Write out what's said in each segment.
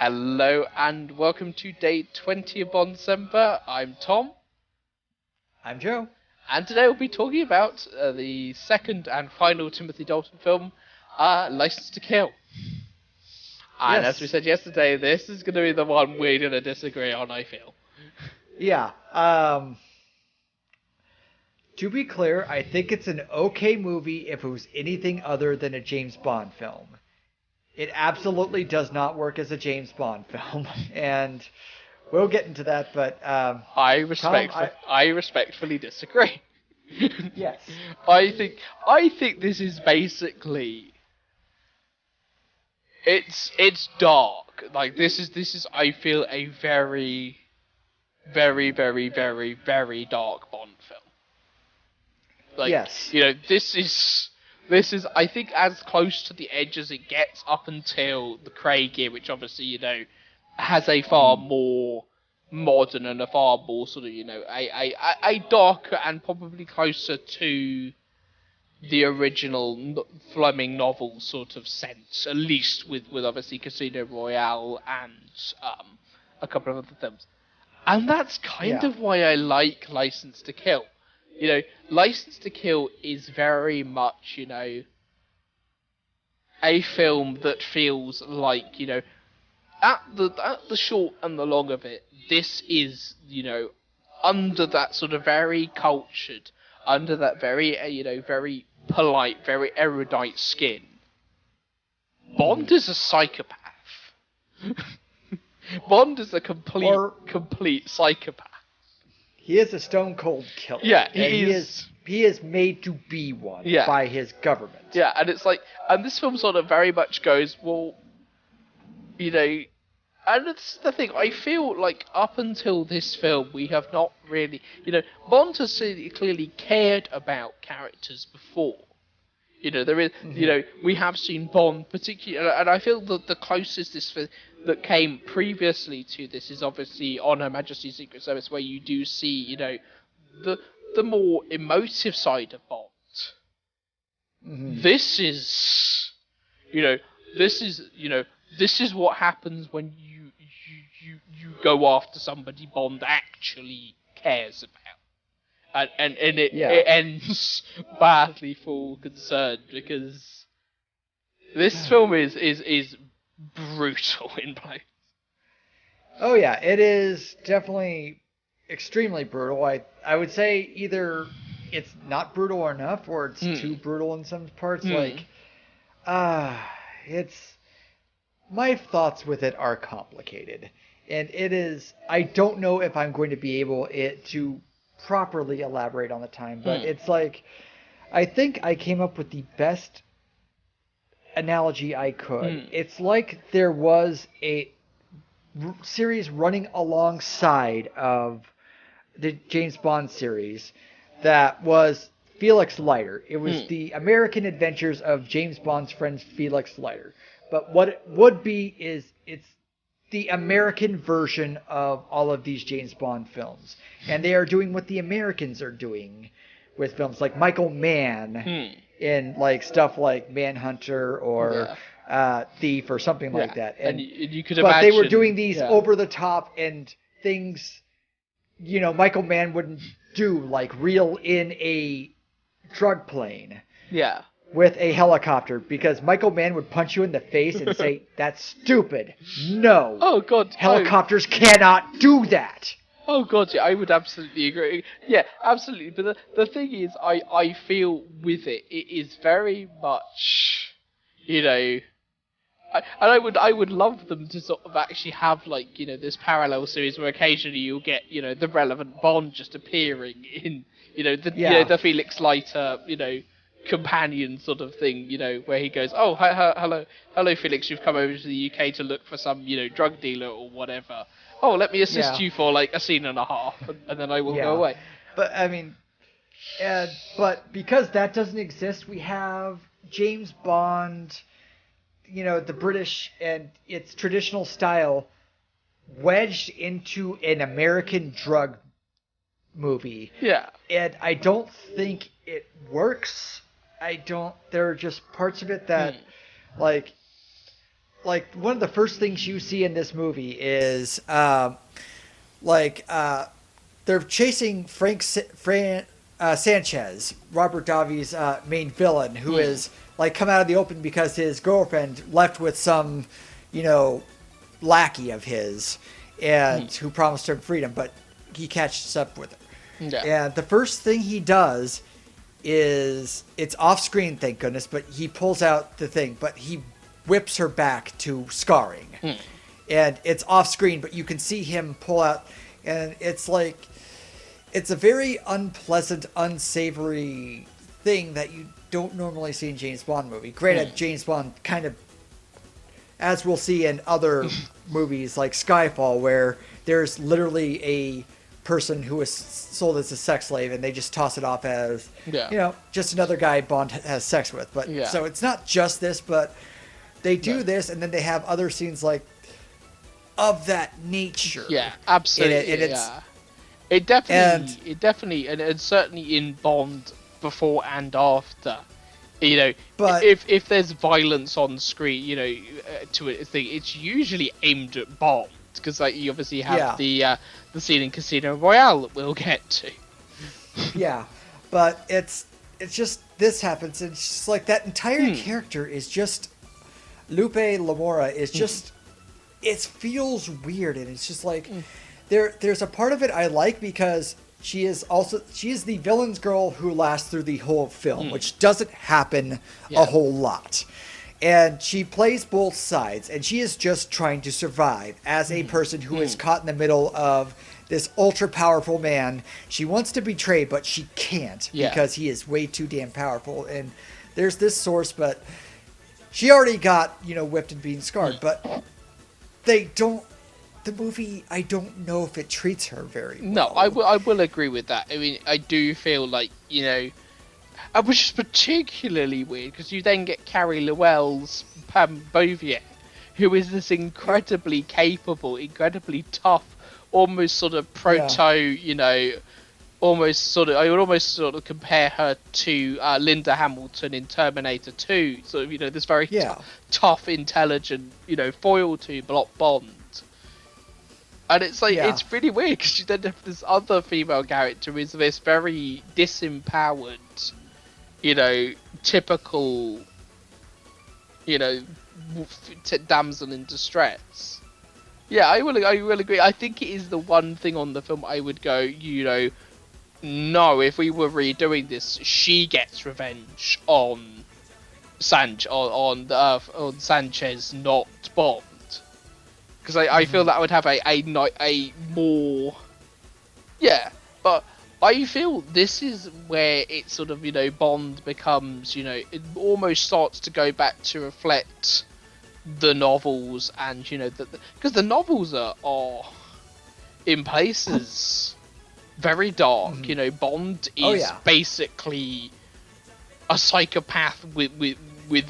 Hello and welcome to day 20 of Bondcember. I'm Tom, I'm Joe. and today we'll be talking about the second and final Timothy Dalton film, License to Kill. And as we Yes. said yesterday, this is going to be the one we're going to disagree on, I feel. Yeah. To be clear, I think it's an okay movie if it was anything other than a James Bond film. It absolutely does not work as a James Bond film, and we'll get into that. But Tom, I respectfully disagree. yes, I think this is basically it's dark. Like this is I feel a very very dark Bond film. Like, yes, this is I think as close to the edge as it gets up until the Craig year, which obviously has a far more modern and a far more sort of a darker and probably closer to the original Fleming novel sort of sense, at least with obviously Casino Royale and a couple of other films. And that's kind yeah, of why I like License to Kill. License to Kill is very much, a film that feels like, at the short and the long of it, this is, under that sort of very cultured, under that very, very polite, very erudite skin. Bond is a psychopath. Bond is a complete psychopath. he is a stone cold killer. Yeah, and he is made to be one by his government. Yeah, and it's like, and this film sort of very much goes, well, and it's the thing, I feel like up until this film, we have not really, Bond has clearly cared about characters before. There is, we have seen Bond particularly, and I feel that the closest that came previously to this is obviously on Her Majesty's Secret Service, where you do see, the more emotive side of Bond. This is, this is what happens when you go after somebody Bond actually cares about. And it ends badly for all concerned, because this film is brutal in place. Oh yeah, it is definitely extremely brutal. I would say either it's not brutal enough or it's too brutal in some parts. It's my thoughts with it are complicated, and it is. I don't know if I'm going to be able to properly elaborate on the time, but it's like I think I came up with the best analogy I could. It's like there was a series running alongside of the James Bond series that was Felix Leiter. It was the American Adventures of James Bond's friend Felix Leiter. But what it would be is it's the American version of all of these James Bond films. And they are doing what the Americans are doing with films like Michael Mann in like stuff like Manhunter or Thief or something like that. And you could but imagine, they were doing these over the top and things Michael Mann wouldn't do, like reel in a drug plane. Yeah. With a helicopter, because Michael Mann would punch you in the face and say, "That's stupid. No. Oh God. Helicopters cannot do that." Oh God, yeah, I would absolutely agree. Yeah, absolutely. But the thing is, I feel with it is very much, and I would love them to sort of actually have like this parallel series where occasionally you'll get the relevant Bond just appearing in the Felix Leiter companion sort of thing, where he goes, "Oh, hello, Felix, you've come over to the UK to look for some, drug dealer or whatever. Oh, let me assist you for like a scene and a half, and then I will go away." But I mean, but because that doesn't exist, we have James Bond, the British and its traditional style wedged into an American drug movie. Yeah. And I don't think it works. There are just parts of it that, like, like one of the first things you see in this movie is like they're chasing Sanchez, Robert Davi's main villain, who is like come out of the open because his girlfriend left with some, you know, lackey of his, and who promised him freedom, but he catches up with her. Yeah. And the first thing he does is, it's off screen, thank goodness, but he pulls out the thing, but he whips her back to scarring. And it's off screen, but you can see him pull out, and it's like, it's a very unpleasant, unsavory thing that you don't normally see in James Bond movie. Granted, James Bond kind of, as we'll see in other movies like Skyfall, where there's literally a person who is sold as a sex slave and they just toss it off as, you know, just another guy Bond has sex with. But so it's not just this, but they do this, and then they have other scenes like of that nature. Yeah, absolutely. It definitely, and certainly in Bond before and after, you know, but if there's violence on screen, you know, to a thing, it's usually aimed at Bond, because like you obviously have the scene in Casino Royale that we'll get to. Yeah, but it's just this happens, and it's just like that entire character is just Lupe Lamora is just it feels weird, and it's just like there's a part of it I like because she is the villain's girl who lasts through the whole film, which doesn't happen a whole lot. And she plays both sides, and she is just trying to survive as a person who is caught in the middle of this ultra-powerful man. She wants to betray, but she can't because he is way too damn powerful. And there's this source, but she already got, you know, whipped and being scarred. But they don't... The movie, I don't know if it treats her very well. No, I will agree with that. I mean, I do feel like, you know... Which is particularly weird, because you then get Carrie Lowell's Pam Bovier, who is this incredibly capable, incredibly tough, almost sort of you know, almost sort of, I would almost sort of compare her to Linda Hamilton in Terminator 2, sort of, you know, this very tough, intelligent, you know, foil to Bond. And it's like, it's really weird, because you then have this other female character who is this very disempowered, you know, typical, you know, damsel in distress. Yeah, I will agree. I think it is the one thing on the film I would go, you know, no, if we were redoing this, she gets revenge on Sanchez, not Bond. Because I feel that would have a more... Yeah, but I feel this is where it sort of, you know, Bond becomes, you know, it almost starts to go back to reflect the novels, and, you know, because the novels are in places very dark. You know, Bond is basically a psychopath with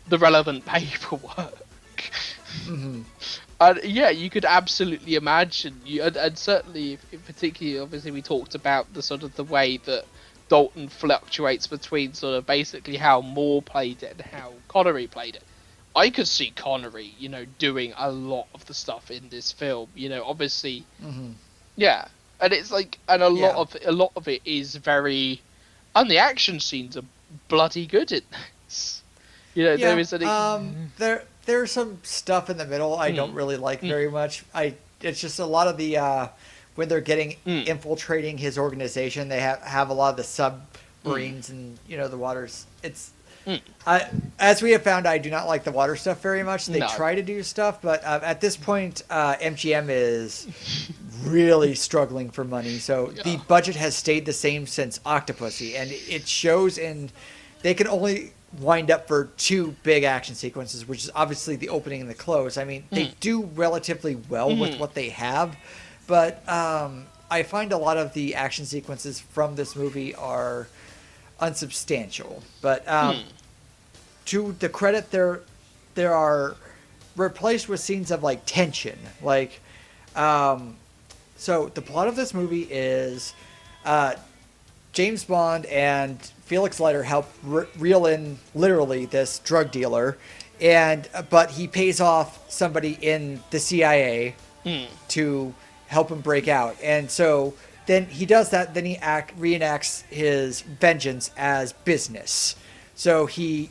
the relevant paperwork. And yeah, you could absolutely imagine, and certainly, particularly, obviously, we talked about the sort of the way that Dalton fluctuates between sort of basically how Moore played it and how Connery played it. I could see Connery, you know, doing a lot of the stuff in this film. You know, obviously, yeah, and it's like, and a lot of it is very, and the action scenes are bloody good in this. You know, there is There's some stuff in the middle I don't really like very much. It's just a lot of the when they're getting infiltrating his organization, they have a lot of the submarines and, you know, the waters. It's as we have found, I do not like the water stuff very much. They try to do stuff, but at this point, MGM is really struggling for money. So the budget has stayed the same since Octopussy, and it shows in they can only wind up for two big action sequences, which is obviously the opening and the close. I mean, they do relatively well with what they have, but I find a lot of the action sequences from this movie are unsubstantial. But to the credit, there are replaced with scenes of like tension. Like, so the plot of this movie is James Bond and Felix Leiter help reel in literally this drug dealer, but he pays off somebody in the CIA to help him break out. And so then he does that. Then he reenacts his vengeance as business. So he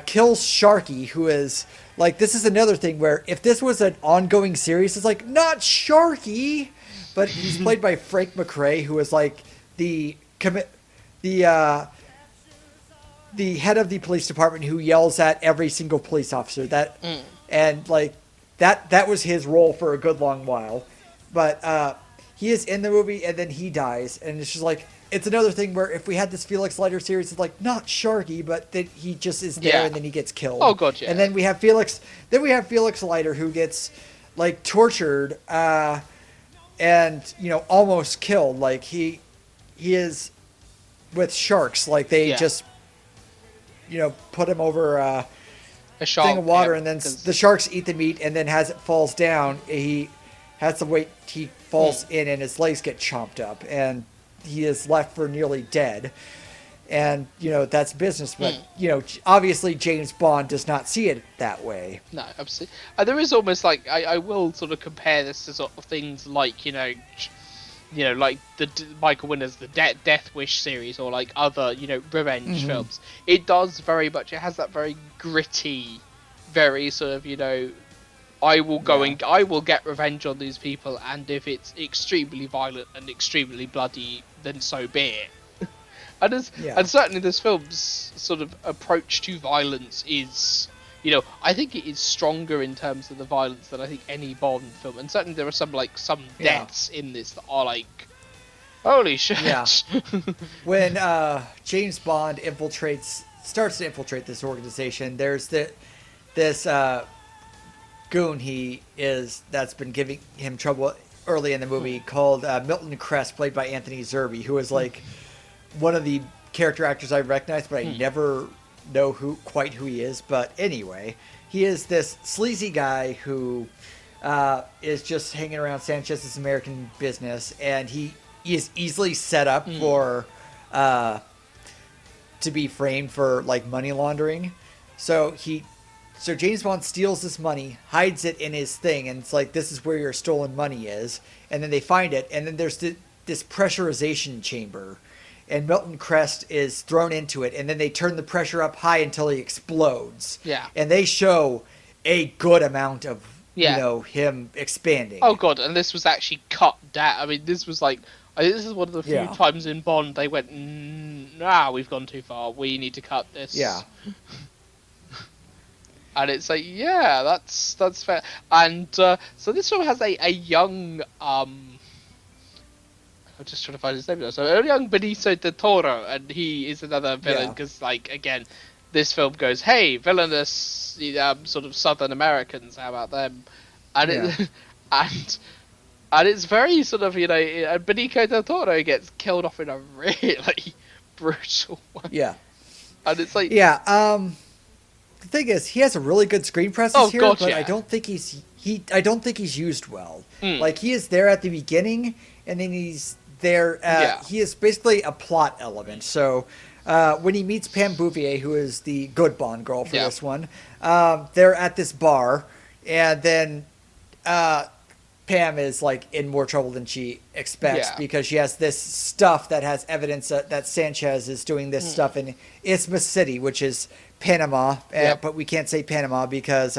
kills Sharky, who is like, this is another thing where if this was an ongoing series, it's like, not Sharky, but he's played by Frank McRae, who is like the head of the police department who yells at every single police officer. And like that was his role for a good long while. But he is in the movie, and then he dies, and it's just like, it's another thing where if we had this Felix Leiter series, it's like, not Sharky, but then he just is there, and then he gets killed. Oh god, yeah. And then we have Felix Leiter, who gets like tortured and almost killed. Like he is with sharks. Like they just put him over a thing of water, and then the sharks eat the meat, and then as it falls down, he has to wait. He falls in, and his legs get chomped up, and he is left for nearly dead. And that's business, but obviously James Bond does not see it that way. No, absolutely. And there is almost like I will sort of compare this to sort of things like like the Michael Winner's the Death Wish series, or like other revenge films. It does very much. It has that very gritty, very sort of I will go and I will get revenge on these people, and if it's extremely violent and extremely bloody, then so be it. And certainly this film's sort of approach to violence is, I think it is stronger in terms of the violence than I think any Bond film. And certainly there are some deaths in this that are like, holy shit. Yeah. When James Bond starts to infiltrate this organization, there's this goon that's been giving him trouble early in the movie called Milton Crest, played by Anthony Zerbe, who is like one of the character actors I recognize, but I never know quite who he is. But anyway, he is this sleazy guy who is just hanging around Sanchez's American business, and he is easily set up for to be framed for like money laundering. So James Bond steals this money, hides it in his thing, and it's like, this is where your stolen money is. And then they find it, and then there's this pressurization chamber, and Milton Crest is thrown into it, and then they turn the pressure up high until he explodes. Yeah. And they show a good amount of him expanding. Oh god, and this was actually cut down. I mean, this was like, this is one of the few times in Bond they went, we've gone too far. We need to cut this. Yeah. And it's like, that's fair. And so this film has a young, I'm just trying to find his name now. So a young Benicio del Toro, and he is another villain because, like, again, this film goes, hey, villainous sort of Southern Americans, how about them? And it, and it's very sort of Benicio del Toro gets killed off in a really brutal way. Yeah. And it's like, the thing is, he has a really good screen presence here, but I don't think he's used well. Like, he is there at the beginning, and then he's there. He is basically a plot element. So when he meets Pam Bouvier, who is the good Bond girl for this one, they're at this bar, and then Pam is like in more trouble than she expects because she has this stuff that has evidence that Sanchez is doing this stuff in Isthmus City, which is Panama, but we can't say Panama because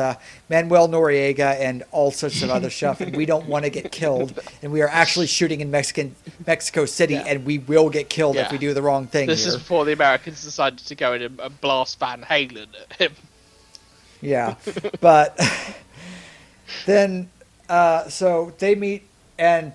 Manuel Noriega and all sorts of other stuff, and we don't want to get killed, and we are actually shooting in Mexico City, and we will get killed if we do the wrong thing. This is before the Americans decided to go in and blast Van Halen at him. Yeah, but then so they meet, and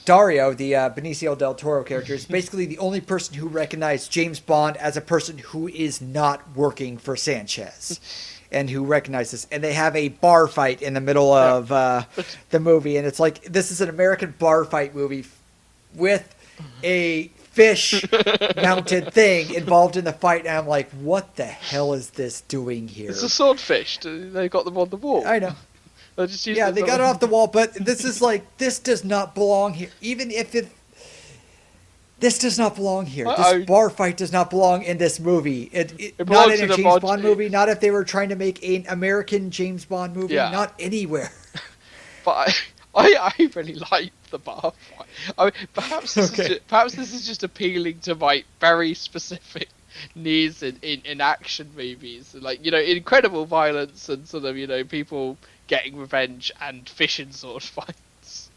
Dario, the Benicio del Toro character, is basically the only person who recognized James Bond as a person who is not working for Sanchez, and who recognizes. And they have a bar fight in the middle of the movie, and it's like, this is an American bar fight movie with a fish-mounted thing involved in the fight, and I'm like, what the hell is this doing here? It's a swordfish. They got them on the wall. I know. They just they got it off the wall, but this is like, this does not belong here. Even if this does not belong here. This I bar fight does not belong in this movie. it Not belongs in in a a James Bond. Bond movie. Not if they were trying to make an American James Bond movie. Yeah. Not anywhere. But I really like the bar fight. I mean, perhaps this is just appealing to my very specific needs in action movies, like, you know, incredible violence and sort of, you know, people getting revenge and fishing sword fights.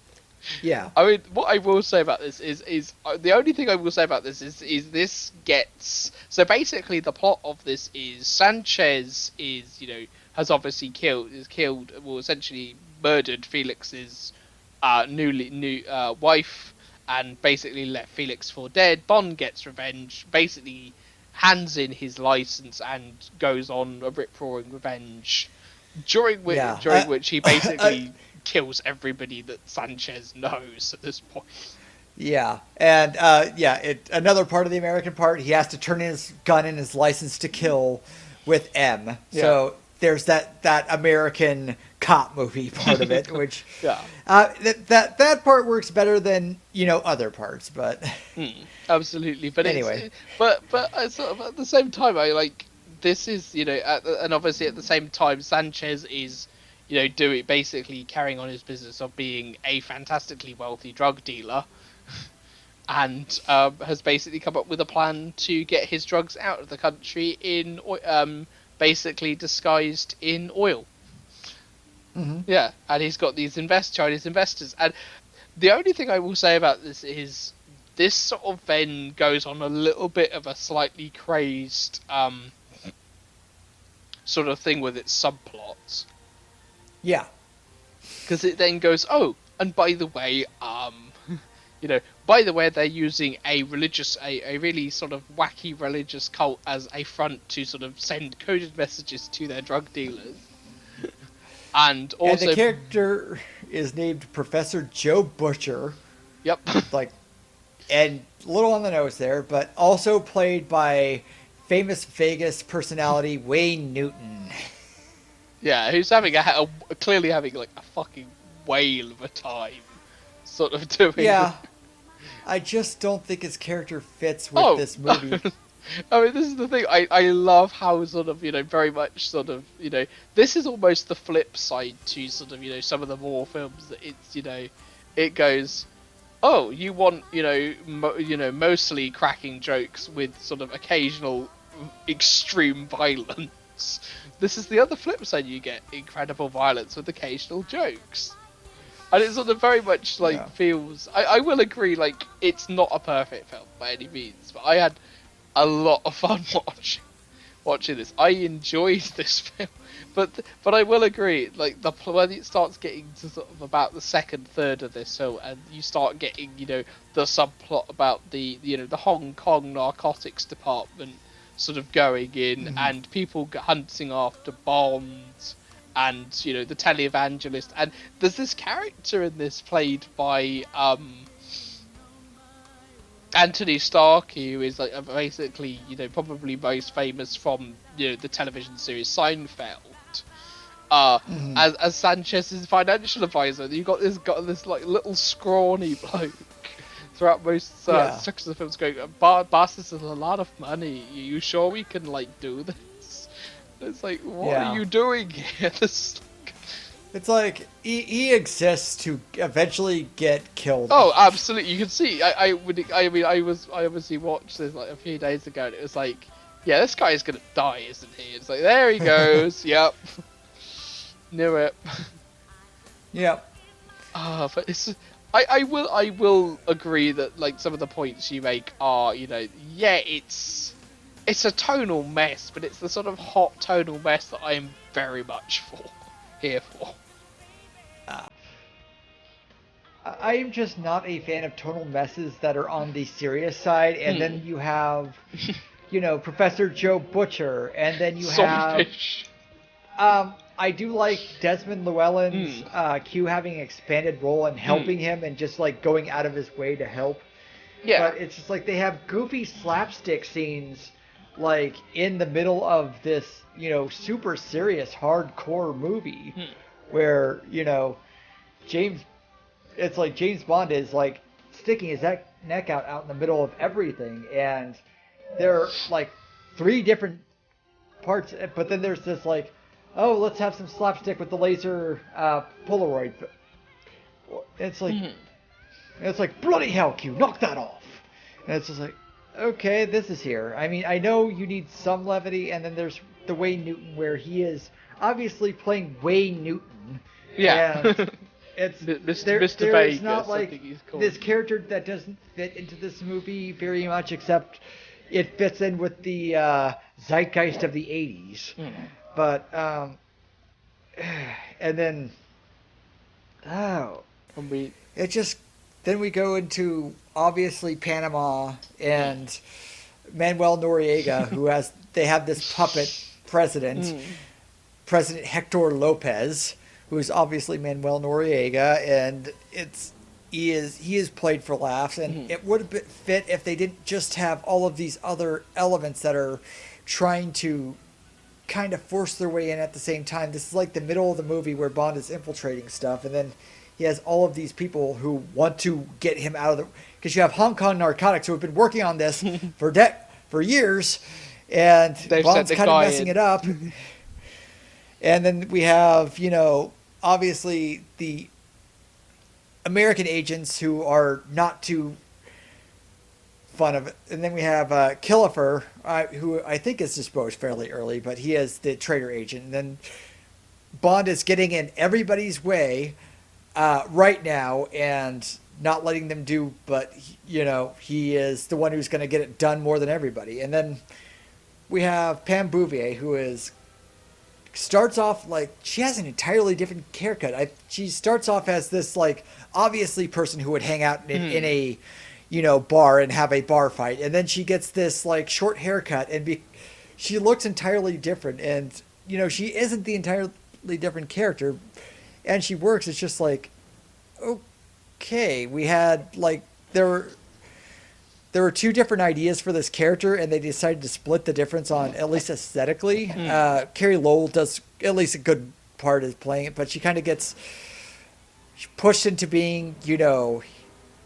Yeah. I mean, what I will say about this is the only thing I will say about this is this gets, so basically the plot of this is Sanchez is, you know, has obviously killed, well, essentially murdered Felix's new wife, and basically left Felix for dead. Bond gets revenge, basically hands in his license and goes on a rip-roaring revenge, during which he basically kills everybody that Sanchez knows at this point. Yeah, and another part of the American part, he has to turn in his gun and his license to kill with M. Yeah. So there's that American cop movie part of it, which Yeah. that part works better than, you know, other parts, but Absolutely. But anyway, but sort of at the same time, I like, this is, you know, and obviously at the same time, Sanchez is, you know, basically carrying on his business of being a fantastically wealthy drug dealer, and has basically come up with a plan to get his drugs out of the country in basically disguised in oil. Mm-hmm. Yeah, and he's got these Chinese investors, and the only thing I will say about this is this sort of then goes on a little bit of a slightly crazed sort of thing with its subplots. Yeah. Because it then goes, oh, and by the way, you know, by the way, they're using a really sort of wacky religious cult as a front to sort of send coded messages to their drug dealers. And also, and the character is named Professor Joe Butcher. Yep. Like, and a little on the nose there, but also played by famous Vegas personality Wayne Newton. Yeah, who's having clearly having like a fucking whale of a time, sort of doing. Yeah, I just don't think his character fits with this movie. I mean, this is the thing. I love how sort of, you know, very much sort of, you know, this is almost the flip side to sort of, you know, some of the war films that it's, you know, it goes, oh, you want, you know, mostly cracking jokes with sort of occasional extreme violence. This is the other flip side. You get incredible violence with occasional jokes. And it sort of very much like feels, I will agree, like, it's not a perfect film by any means, but I had a lot of fun watching this. I enjoyed this film, but I will agree, like, when it starts getting to sort of about the second third of this film, and you start getting, you know, the subplot about the, you know, the Hong Kong narcotics department sort of going in, and people hunting after Bond, and, you know, the televangelist, and there's this character in this played by Anthony Starkey, who is like basically, you know, probably most famous from, you know, the television series Seinfeld, as Sanchez's financial advisor. You got this like little scrawny bloke throughout most sections of the films going, boss, this is a lot of money. Are you sure we can like do this? It's like, what are you doing here? It's like he exists to eventually get killed. Oh, absolutely! You can see. I obviously watched this like a few days ago, and it was like, yeah, this guy's gonna die, isn't he? It's like, there he goes. Yep, knew it. Yep. But it's. I will agree that like some of the points you make are, you know, yeah, it's a tonal mess, but it's the sort of hot tonal mess that I am very much here for. I am just not a fan of tonal messes that are on the serious side, and then you have, you know, Professor Joe Butcher, and then you have. I do like Desmond Llewellyn's Q having an expanded role and helping him and just like going out of his way to help. Yeah. But it's just like they have goofy slapstick scenes like in the middle of this, you know, super serious hardcore movie where, you know, James Bond is like sticking his neck out in the middle of everything, and there are like 3 different parts, but then there's this like, oh, let's have some slapstick with the laser Polaroid. It's like, it's like, bloody hell, Q, knock that off. And it's just like, okay, this is here. I mean, I know you need some levity, and then there's the Wayne Newton where he is obviously playing Wayne Newton. Yeah. And it's Mr. There's Vegas, not I like think he's called. this character that doesn't fit into this movie very much, except it fits in with the zeitgeist of the 80s. But and then then we go into obviously Panama and Manuel Noriega, they have this puppet president, President Hector Lopez, who is obviously Manuel Noriega, and he is played for laughs, and it would have fit if they didn't just have all of these other elements that are trying to kind of force their way in at the same time. This is like the middle of the movie where Bond is infiltrating stuff, and then he has all of these people who want to get him out of the... Because you have Hong Kong narcotics who have been working on this for years, and Bond's kind of messing it up. And then we have, obviously the American agents who are not too fun of it. And then we have Killifer, who I think is disposed fairly early, but he is the traitor agent. And then Bond is getting in everybody's way right now and not letting them do, but, he is the one who's going to get it done more than everybody. And then we have Pam Bouvier, who starts off like she has an entirely different haircut. She starts off as this like obviously person who would hang out in a bar and have a bar fight, and then she gets this like short haircut and she looks entirely different, and she isn't the entirely different character, and she works. It's just like, okay, we had like there were 2 different ideas for this character, and they decided to split the difference on at least aesthetically. Carrie Lowell does at least a good part of playing it, but she kind of gets pushed into being,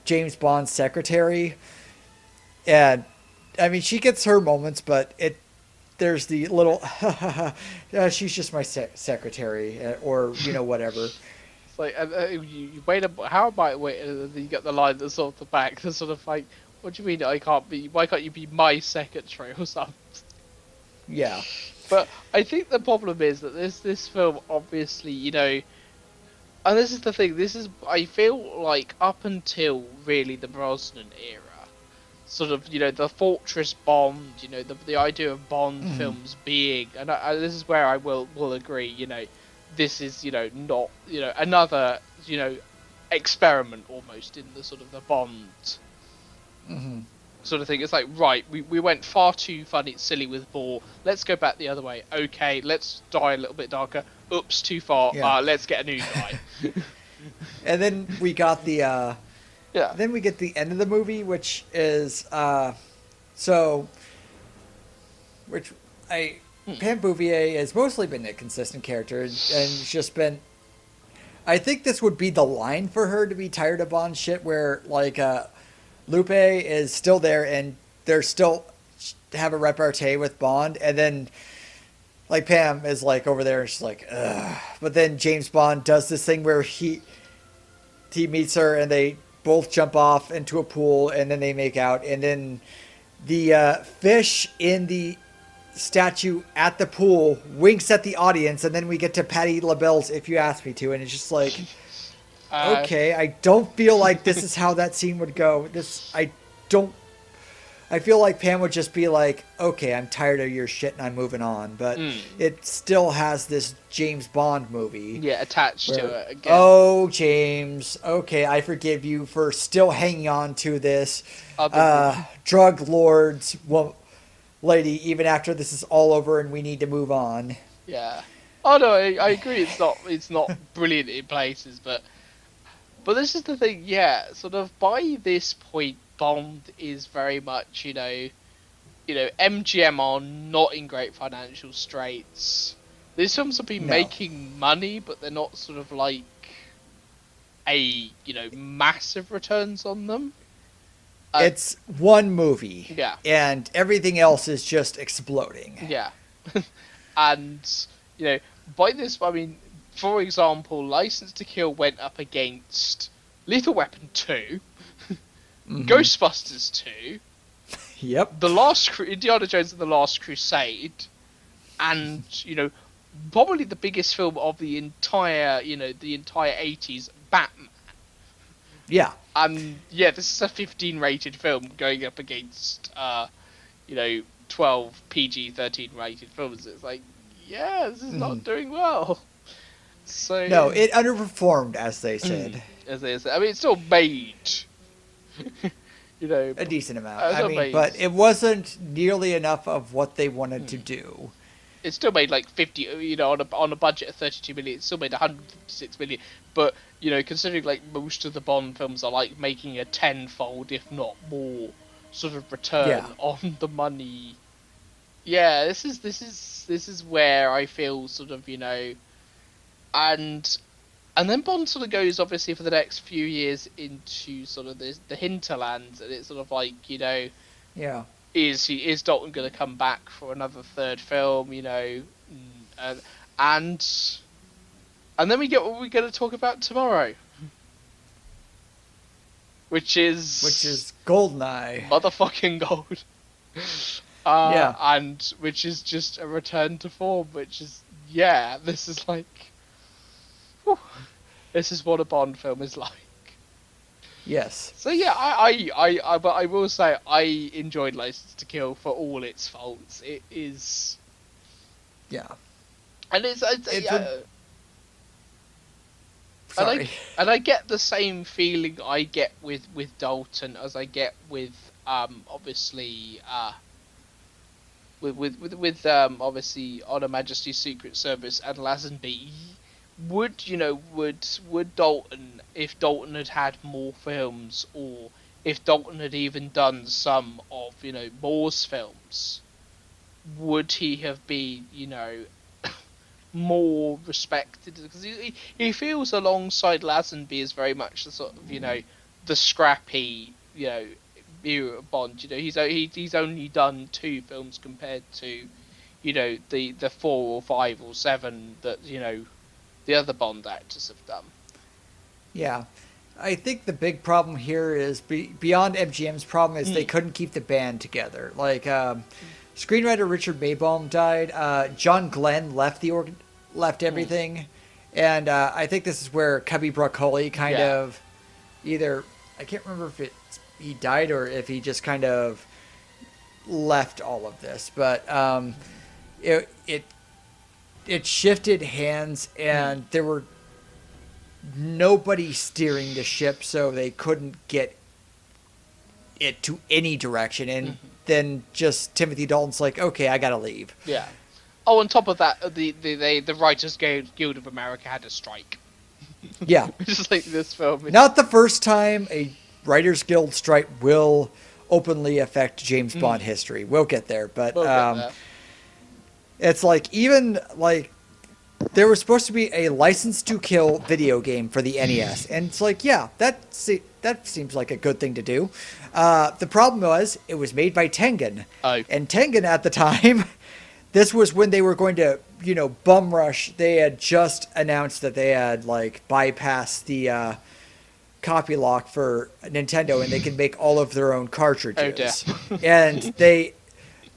James Bond's secretary. And, I mean, she gets her moments, but there's the little, she's just my secretary, or, whatever. It's like, you wait how about wait, and then you get the line that's off the back, that's sort of like, what do you mean why can't you be my secretary or something? Yeah. But I think the problem is that this film obviously, and this is the thing, I feel like up until really the Brosnan era, sort of, the Fortress Bond, the idea of Bond films being, and this is where I will agree, this is, not, another, experiment almost in the sort of the Bond sort of thing. It's like, right, we went far too funny, silly with Bohr. Let's go back the other way. Okay, let's die a little bit darker. Oops, too far. Yeah. Let's get a new guy. And then we got the then we get the end of the movie, which is Pam Bouvier has mostly been a consistent character, and it's just been. I think this would be the line for her to be tired of Bond shit, where like Lupe is still there and they're still have a repartee with Bond, and then like Pam is like over there and she's like, ugh. But then James Bond does this thing where he meets her and they both jump off into a pool and then they make out, and then the fish in the statue at the pool winks at the audience, and then we get to Patti LaBelle's If You Ask Me To, and it's just like, okay, I don't feel like this is how that scene would go. I feel like Pam would just be like, okay, I'm tired of your shit and I'm moving on. But it still has this James Bond movie. Yeah, attached to it again. Oh, James, okay, I forgive you for still hanging on to this drug lord's lady, even after this is all over and we need to move on. Yeah. Oh no, I agree. It's not brilliant in places, but this is the thing. Yeah, sort of by this point, Bond is very much, MGM are not in great financial straits. These films have been making money, but they're not sort of like massive returns on them. It's one movie. Yeah. And everything else is just exploding. Yeah. And, you know, by this, I mean, for example, License to Kill went up against Lethal Weapon 2, Ghostbusters 2, Yep. Indiana Jones and the Last Crusade, and, you know, probably the biggest film of the entire 80s, Batman. Yeah. Yeah, this is a 15 rated film going up against, 12 PG-13 rated films. It's like, yeah, this is not doing well. So no, it underperformed, as they said. As they said. I mean, it still made, a decent amount. But it wasn't nearly enough of what they wanted to do. It still made like 50, on a budget of 32 million, it still made 156 million. But, considering like most of the Bond films are like making a tenfold, if not more, sort of return on the money. Yeah, this is where I feel sort of, and then Bond sort of goes obviously for the next few years into sort of the hinterlands, and it's sort of like, is Dalton going to come back for another third film, and then we get what we're going to talk about tomorrow, which is Goldeneye, motherfucking gold. And which is just a return to form, which is, this is like, whew, this is what a Bond film is like. Yes. So but I will say I enjoyed License to Kill for all its faults. It is, and it's sorry. And I get the same feeling I get with Dalton as I get with obviously with obviously On Her Majesty's Secret Service and Lazenby. Would Dalton, if Dalton had had more films, or if Dalton had even done some of Moore's films, would he have been more respected? Because he feels alongside Lazenby as very much the sort of the scrappy era of Bond. He's only done 2 films compared to the 4 or 5 or 7 that the other Bond actors have done. Yeah. I think the big problem here is beyond MGM's problem is they couldn't keep the band together. Like screenwriter Richard Maybaum died. John Glenn left everything, and I think this is where Cubby Broccoli kind of either, I can't remember if he died or if he just kind of left all of this, but it shifted hands, and there were nobody steering the ship, so they couldn't get it to any direction. And then just Timothy Dalton's like, okay, I gotta leave. Yeah. Oh, on top of that, the Writers Guild of America had a strike. Yeah. Just like this film. Not the first time a Writers Guild strike will openly affect James Bond history. We'll get there, but We'll get there. It's like, even like, there was supposed to be a License to Kill video game for the NES, and it's like, that seems like a good thing to do. The problem was it was made by Tengen, and Tengen at the time, this was when they were going to bum rush. They had just announced that they had like bypassed the copy lock for Nintendo, and they can make all of their own cartridges. And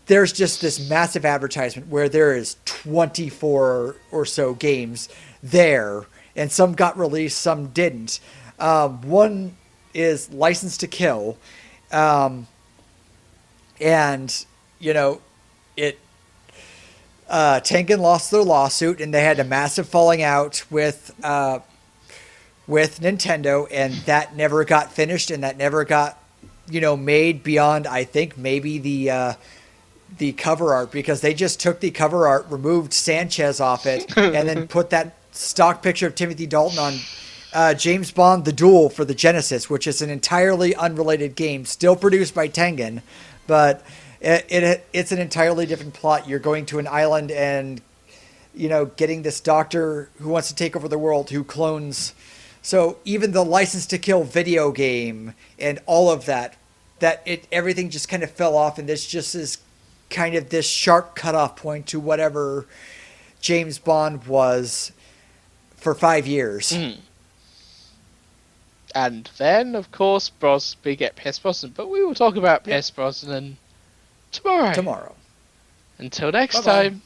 there's just this massive advertisement where there is 24 or so games there, and some got released, some didn't. One is License to Kill, and Tengen lost their lawsuit, and they had a massive falling out with Nintendo, and that never got finished, and that never got made beyond, I think, maybe the cover art, because they just took the cover art, removed Sanchez off it, and then put that stock picture of Timothy Dalton on James Bond: The Duel for the Genesis, which is an entirely unrelated game, still produced by Tengen, but it's an entirely different plot. You're going to an island and getting this doctor who wants to take over the world, who clones. So even the License to Kill video game and all of that that everything just kind of fell off, and this just is kind of this sharp cutoff point to whatever James Bond was for 5 years. Mm. And then, of course, we get Pierce Brosnan. But we will talk about Pierce Brosnan tomorrow. Tomorrow. Until next Bye-bye. time.